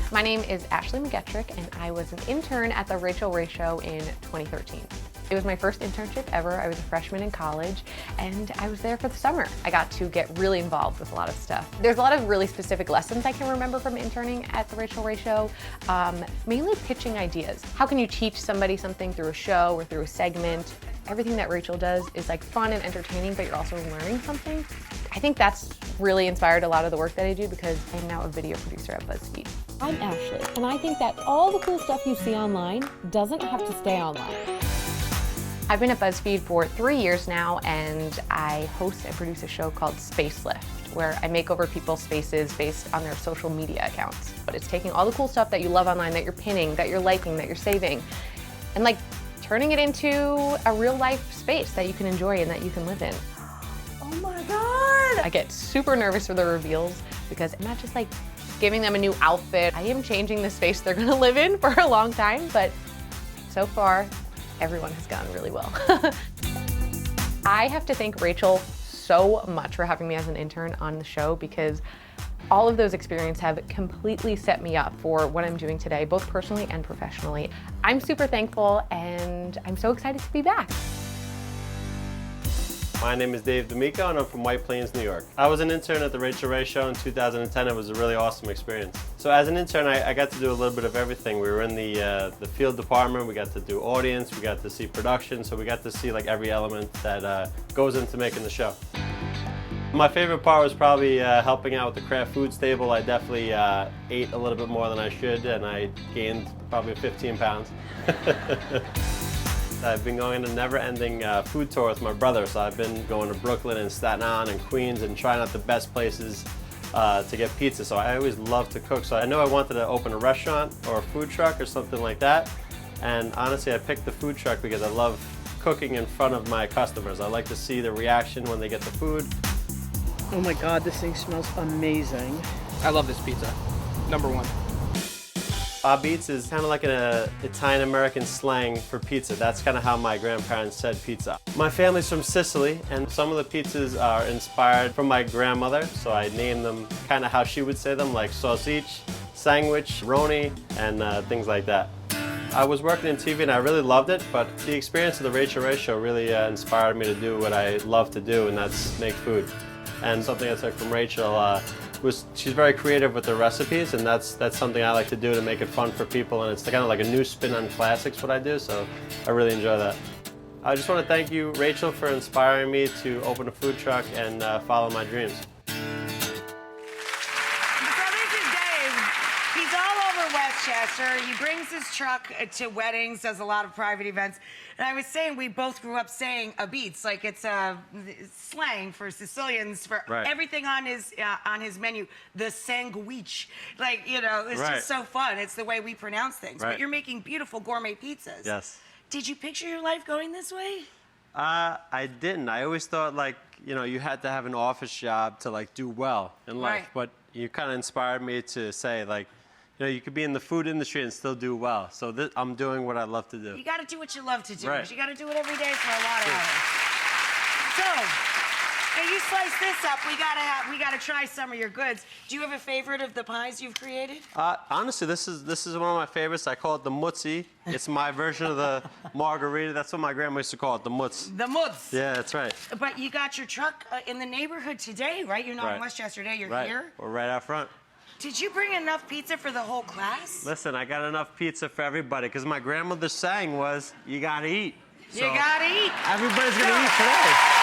My name is Ashley McGettrick, and I was an intern at the Rachael Ray Show in 2013. It was my first internship ever. I was a freshman in college, and I was there for the summer. I got to get really involved with a lot of stuff. There's a lot of really specific lessons I can remember from interning at the Rachael Ray Show, mainly pitching ideas. How can you teach somebody something through a show or through a segment? Everything that Rachael does is like fun and entertaining, but you're also learning something. I think that's really inspired a lot of the work that I do because I'm now a video producer at BuzzFeed. I'm Ashley, and I think that all the cool stuff you see online doesn't have to stay online. I've been at BuzzFeed for 3 years now, and I host and produce a show called Spacelift, where I make over people's spaces based on their social media accounts. But it's taking all the cool stuff that you love online, that you're pinning, that you're liking, that you're saving, and like turning it into a real life space that you can enjoy and that you can live in. Oh my God! I get super nervous for the reveals because I'm not just like giving them a new outfit. I am changing the space they're gonna live in for a long time, but so far, everyone has gone really well. I have to thank Rachael so much for having me as an intern on the show because all of those experiences have completely set me up for what I'm doing today, both personally and professionally. I'm super thankful, and I'm so excited to be back. My name is Dave D'Amico, and I'm from White Plains, New York. I was an intern at the Rachael Ray Show in 2010. It was a really awesome experience. So as an intern, I got to do a little bit of everything. We were in the field department. We got to do audience. We got to see production. So we got to see like every element that goes into making the show. My favorite part was probably helping out with the craft foods table. I definitely ate a little bit more than I should, and I gained probably 15 pounds. I've been going on a never-ending food tour with my brother, so I've been going to Brooklyn and Staten Island and Queens and trying out the best places to get pizza. So I always love to cook, so I knew I wanted to open a restaurant or a food truck or something like that. And honestly, I picked the food truck because I love cooking in front of my customers. I like to see the reaction when they get the food. Oh my God, this thing smells amazing. I love this pizza. Number one. Beats is kind of like an Italian-American slang for pizza. That's kind of how my grandparents said pizza. My family's from Sicily, and some of the pizzas are inspired from my grandmother, so I named them kind of how she would say them, like sausage, sandwich, roni, and things like that. I was working in TV and I really loved it, but the experience of the Rachael Ray Show really inspired me to do what I love to do, and that's make food. And something I took from Rachael she's very creative with the recipes, and that's something I like to do to make it fun for people, and it's kind of like a new spin on classics what I do, so I really enjoy that. I just want to thank you, Rachael, for inspiring me to open a food truck and follow my dreams. Westchester. He brings his truck to weddings, does a lot of private events. And I was saying we both grew up saying a beats, like it's a slang for Sicilians for everything on his menu. The sandwich, like, you know, it's just so fun. It's the way we pronounce things. But you're making beautiful gourmet pizzas. Yes. Did you picture your life going this way? I didn't. I always thought, like, you know, you had to have an office job to like do well in life. But you kind of inspired me to say, like, you know, you could be in the food industry and still do well. So I'm doing what I love to do. You got to do what you love to do. You got to do it every day for a lot of hours. So, now you slice this up. We gotta try some of your goods. Do you have a favorite of the pies you've created? Honestly, this is one of my favorites. I call it the mutzi. It's my version of the margarita. That's what my grandma used to call it, the mutz. The mutz. Yeah, that's right. But you got your truck in the neighborhood today, right? You're not in Westchester today. You're here. We're right out front. Did you bring enough pizza for the whole class? Listen, I got enough pizza for everybody because my grandmother's saying was, you gotta eat. You gotta eat. Everybody's gonna eat today.